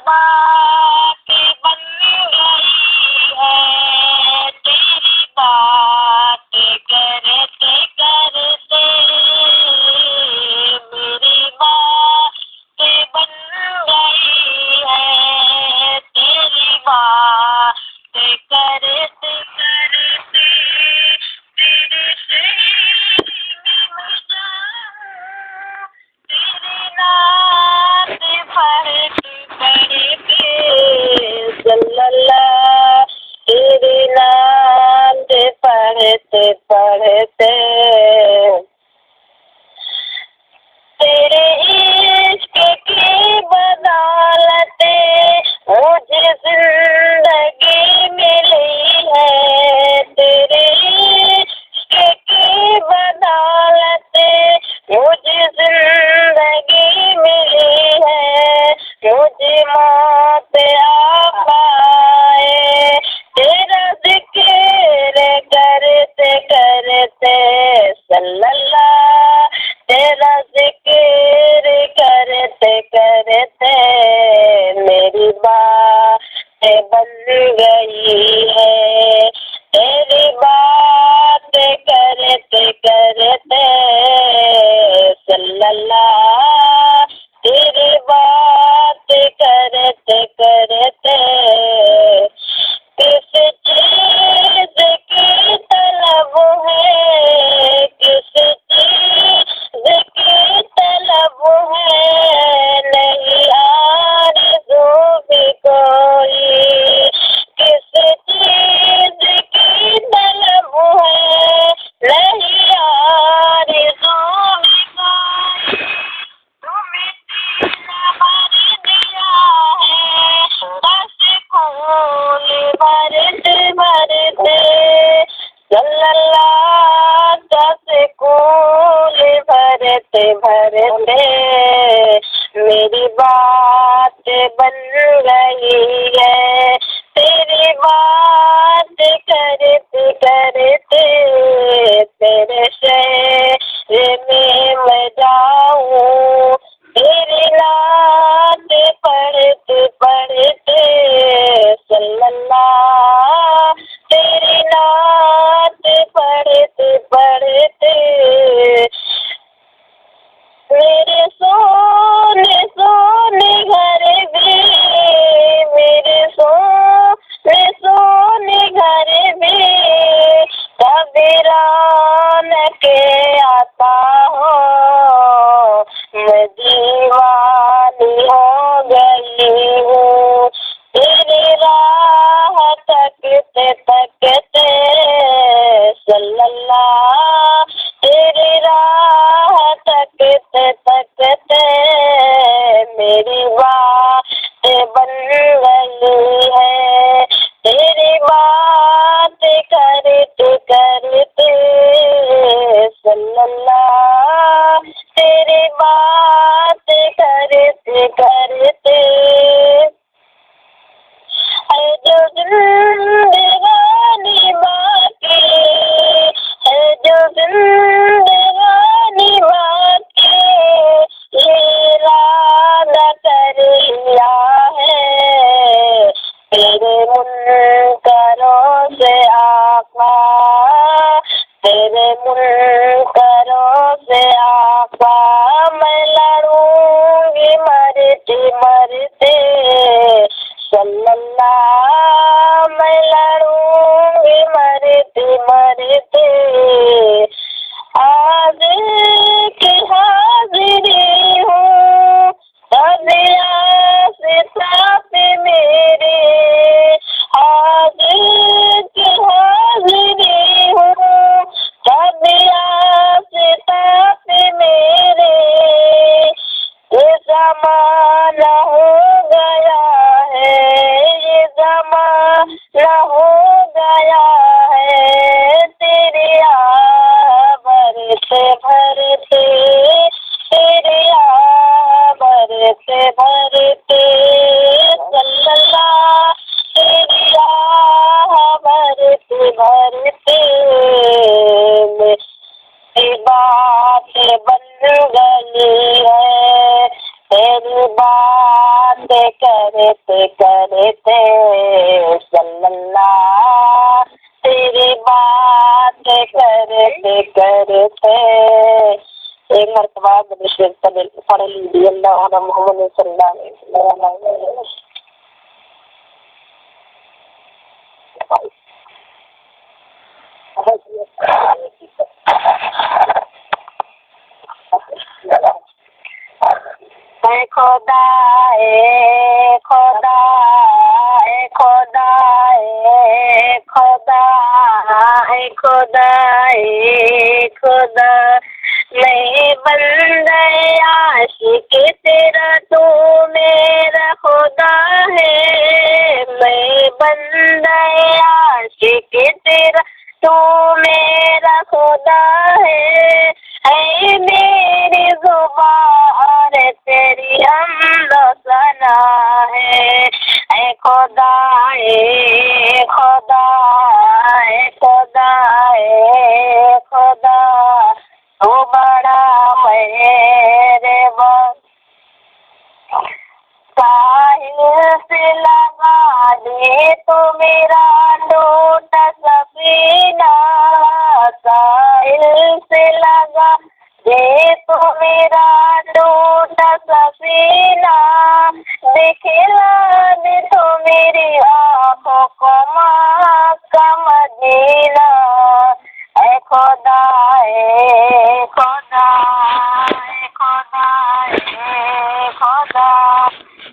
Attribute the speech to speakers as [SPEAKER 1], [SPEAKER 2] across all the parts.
[SPEAKER 1] बात बन गई है, तेरी बात करते करते मेरी बात बन गई है, तेरी बात करते करते तेरे से तेरी नात पढ़ते पढ़ते सल्लल्लाह, तेरी नात पढ़ते पढ़ते तेरे इश्क की बदौलत मुझे जिंदगी मिली है, तेरे इश्क की बदौलत मुझे जिंदगी मिली है, मुझे मौत आ पाए तेरा जिक्र करते करते सल्लल्लाह, तेरा जिक्र करते करते मेरी बात बन गई है, तेरी बात करते करते सल्लल्लाह, तेरी बात करते करते किस चीज की तलब है, किस चीज की तलब है, नहीं आरज़ू भी कोई, किस चीज की तलब है, नहीं आरज़ू भी कोई, तुम्हें सीना भर दिया है, बस खून भरते भरते सल्लल्लाह, बस खून भरते भरते मेरी बात बन गई है, तेरी बात करते करते तेरे शहर में मैं जाऊं, तेरी नात पढ़ते पढ़ते सल्लल्लाह, तेरी नात पढ़ते पढ़ते मेरे सोने सोने घर भी, मेरे सोने सोने घर भी कभी रौनक आता हो, मैं दीवानी हो गई हूँ, तेरी राह तकते तकते सल्लल्लाह, तेरी राह तकते तकते मेरी बात बन गई है, तेरी बात करते करते सल्लल्लाह, तेरी बात करते करते है जो जिंदगानी बाकी, है जो जिंदगानी बाकी, ये इरादा कर लिया है, तेरे मुनकरों से आका, तेरे मुनकरों से आका मैं लड़ूंगी मरते मरते सल्लल्लाह, मैं लड़ूंगी मरते मरते आज की हाजिरी हूँ, सदिया से साथ मेरे, आज की हाजिरी हूँ, सदिया से साथ मेरे, ये ज़माना हो गया है, ये ज़माना हो गया है, तेरी भरते भरते, तेरी भरते भरते सल्लल्लाह, तेरी भरते भरते मेरी बात बन गई है, तेरी बात करते करते सल्लल्लाह तेरी बात करते करते एक मरतबा बदशेर पढ़ लीजिए अल्लाह मोहम्मद सल्लल्लाहु अलैहि वसल्लम। खुदा ए खुदा ए खुदा ए खुदा ए खुदा ए खुदा मैं बंदे आशिक तेरा तू मेरा खुदा है। मैं बंदे आशिक तेरा तू मेरा खुदा है। मेरी जुबान तेरी हमदो सना है। ऐ खुदा ए खुदा ए खुदा ए खुदा तू बड़ा मेहरबान। साहिल से लगा दे तो मेरा टूटा सफीना। साहिल से लगा दे तो मेरा टूटा सफीना। दिखला दे तो मेरी आँखों को मक्का मदीना। ऐ खुदा ए खुदा ए खुदा ए खुदा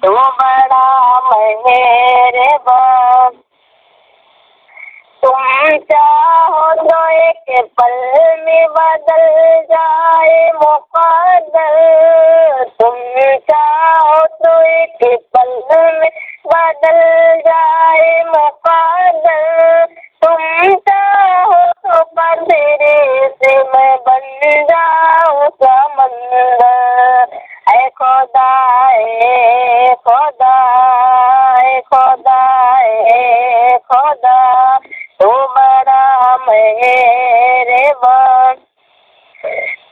[SPEAKER 1] तू बड़ा मेहरबान। तुम चाहो तो एक पल में बदल जाए मुक़द्दर। तुम चाहो तो एक पल में बदल जाए मुक़द्दर। तुम चाहो तो बंदरे से मैं बन जाऊं समंदर। ऐ खुदा ए खुदा ए खुदा ए खुदा तू बड़ा मेहरबान।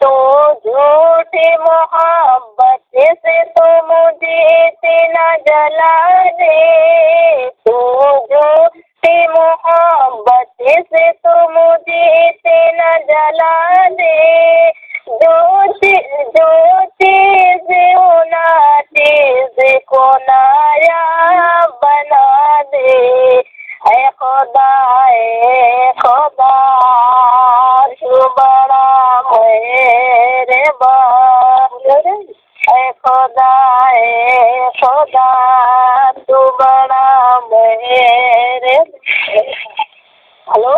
[SPEAKER 1] तो झूठी मोहब्बत से तो मुझे इतना जला दे। तू झूठी मोहब्बत से तो मुझे इतना जला दे। जो चीज होना चीज को नायाब बना दे। ऐ खुदा ए खुदा तू बड़ा मेहरबान। ऐ खुदा ए खुदा तू बड़ा मेहरबान। हेलो